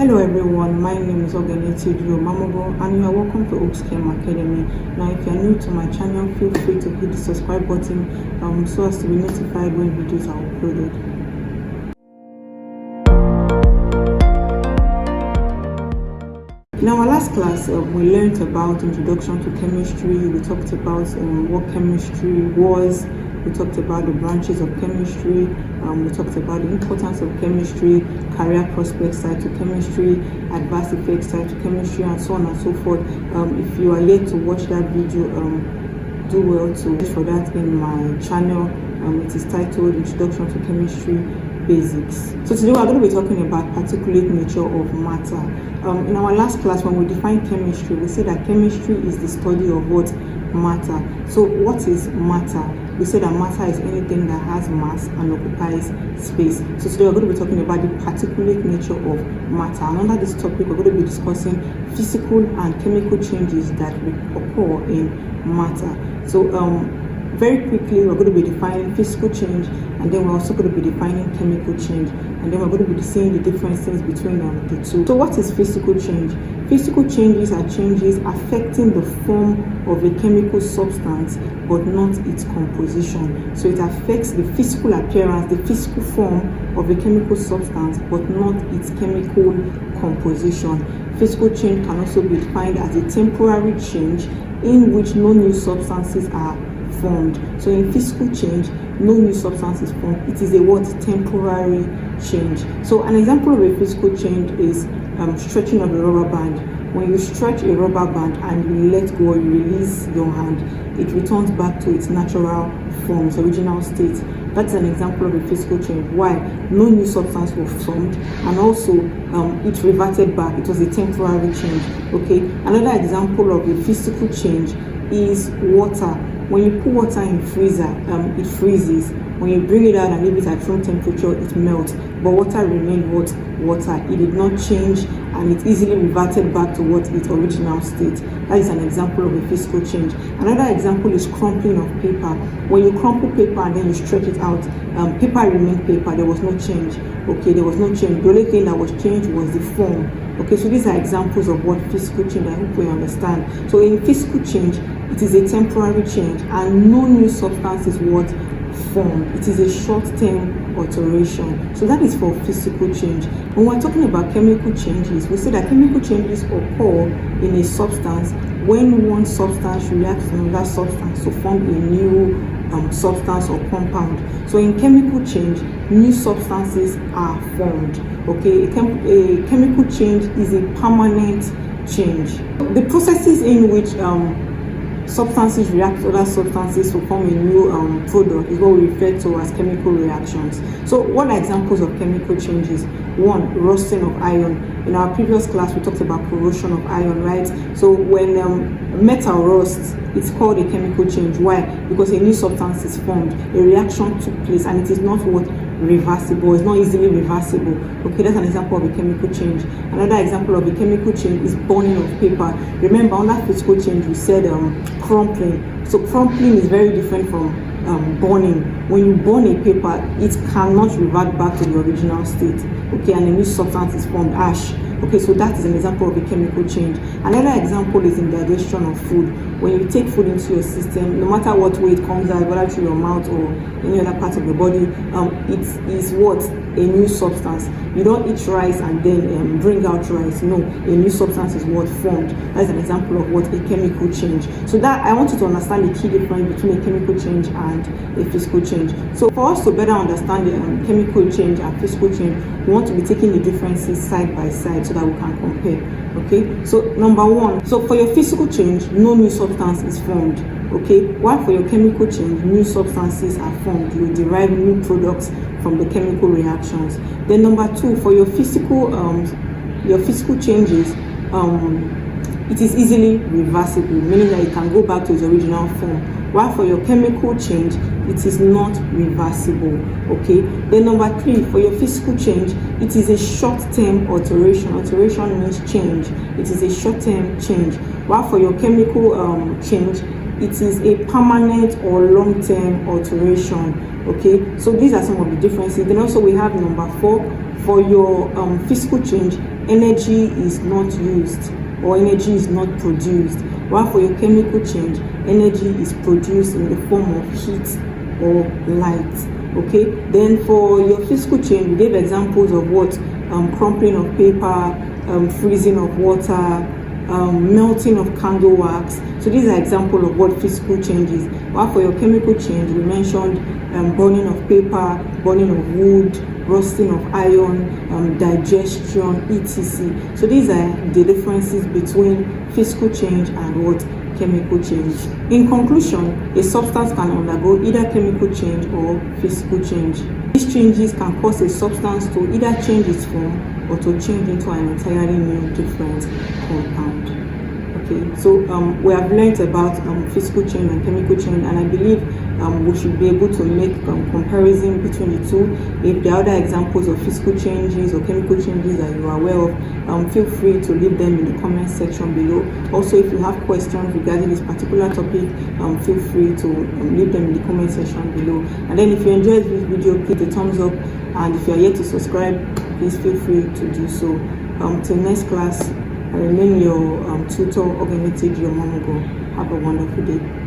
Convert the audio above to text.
Hello everyone, my name is Ogeneti Mamogo and you are welcome to Oakscam Academy. Now if you are new to my channel, feel free to hit the subscribe button so as to be notified when videos are uploaded. In our last class, we learned about introduction to chemistry. We talked about what chemistry was. We talked about the branches of chemistry. We talked about the importance of chemistry, career prospects tied to chemistry, adverse effects tied to chemistry, and so on and so forth. If you are yet to watch that video, do well to look for that in my channel. It is titled Introduction to Chemistry Basics. So today we are going to be talking about particulate nature of matter. In our last class, when we defined chemistry, we said that chemistry is the study of what? Matter. So what is matter? We said that matter is anything that has mass and occupies space. So today we're going to be talking about the particulate nature of matter. And under this topic, we're going to be discussing physical and chemical changes that occur in matter. So very quickly, we're going to be defining physical change, and then we're also going to be defining chemical change, and then we're going to be seeing the differences between the two. So what is physical change? Physical changes are changes affecting the form of a chemical substance but not its composition. So it affects the physical appearance, the physical form of a chemical substance but not its chemical composition. Physical change can also be defined as a temporary change in which no new substances are formed. So in physical change, no new substance is formed. It is a what? Temporary change. So an example of a physical change is stretching of a rubber band. When you stretch a rubber band and you let go or you release your hand, it returns back to its natural form, its original state. That's an example of a physical change. Why? No new substance was formed, and also it reverted back. It was a temporary change. Okay. Another example of a physical change is water. When you put water in freezer, it freezes. When you bring it out and leave it at room temperature, it melts. But water remained what? Water. It did not change, and it easily reverted back to what? Its original state. That is an example of a physical change. Another example is crumpling of paper. When you crumple paper and then you stretch it out, paper remained paper. There was no change. Okay, there was no change. The only thing that was changed was the form. Okay, so these are examples of what physical change. I hope we understand. So in physical change, it is a temporary change, and no new substance is what? Formed. It is a short-term alteration. So that is for physical change. When we're talking about chemical changes, we say that chemical changes occur in a substance when one substance reacts to another substance to form a new substance or compound. So in chemical change, new substances are formed. Okay, a chemical change is a permanent change. The processes in which substances react to other substances to form a new product is what we refer to as chemical reactions. So what are examples of chemical changes? One, rusting of iron. In our previous class, we talked about corrosion of iron, right? So when metal rusts, it's called a chemical change. Why? Because a new substance is formed, a reaction took place, and it is not what? Reversible. It's not easily reversible. Okay, that's an example of a chemical change. Another example of a chemical change is burning of paper. Remember, under physical change, we said crumpling. So crumpling is very different from burning. When you burn a paper, it cannot revert back to the original state. Okay, and a new substance is formed, ash. Okay, so that is an example of a chemical change. Another example is in digestion of food. When you take food into your system, no matter what way it comes out, whether through your mouth or any other part of your body, it is what? A new substance. You don't eat rice and then bring out rice. No, a new substance is what? Formed. That's an example of what? A chemical change. So that I want you to understand the key difference between a chemical change and a physical change. So for us to better understand the chemical change and physical change, we want to be taking the differences side by side so that we can compare. Okay, so number one, so for your physical change, no new substance is formed. Okay, while for your chemical change, new substances are formed. You derive new products from the chemical reactions. Then number two, for your physical changes, it is easily reversible, meaning that it can go back to its original form. While for your chemical change, it is not reversible. Okay. Then number three, for your physical change, it is a short-term alteration. Alteration means change. It is a short-term change. While for your chemical change, it is a permanent or long-term alteration. Okay, so these are some of the differences. Then also we have number four, For your physical change, energy is not used or energy is not produced, while for your chemical change, energy is produced in the form of heat or light. Okay, then for your physical change, we gave examples of what crumpling of paper, freezing of water, melting of candle wax. So these are examples of what physical change is. While for your chemical change, we mentioned burning of paper, burning of wood, rusting of iron, digestion, etc. So these are the differences between physical change and what chemical change. In conclusion, a substance can undergo either chemical change or physical change. These changes can cause a substance to either change its form or to change into an entirely new, different compound. Okay, so we have learned about physical change and chemical change, and I believe we should be able to make comparison between the two. If there are other examples of physical changes or chemical changes that you are aware of, feel free to leave them in the comment section below. Also, if you have questions regarding this particular topic, feel free to leave them in the comment section below. And then if you enjoyed this video, hit the thumbs up, and if you are yet to subscribe, please feel free to do so. Till next class, I remain your tutor, Ogenetid Yomamugo. Have a wonderful day.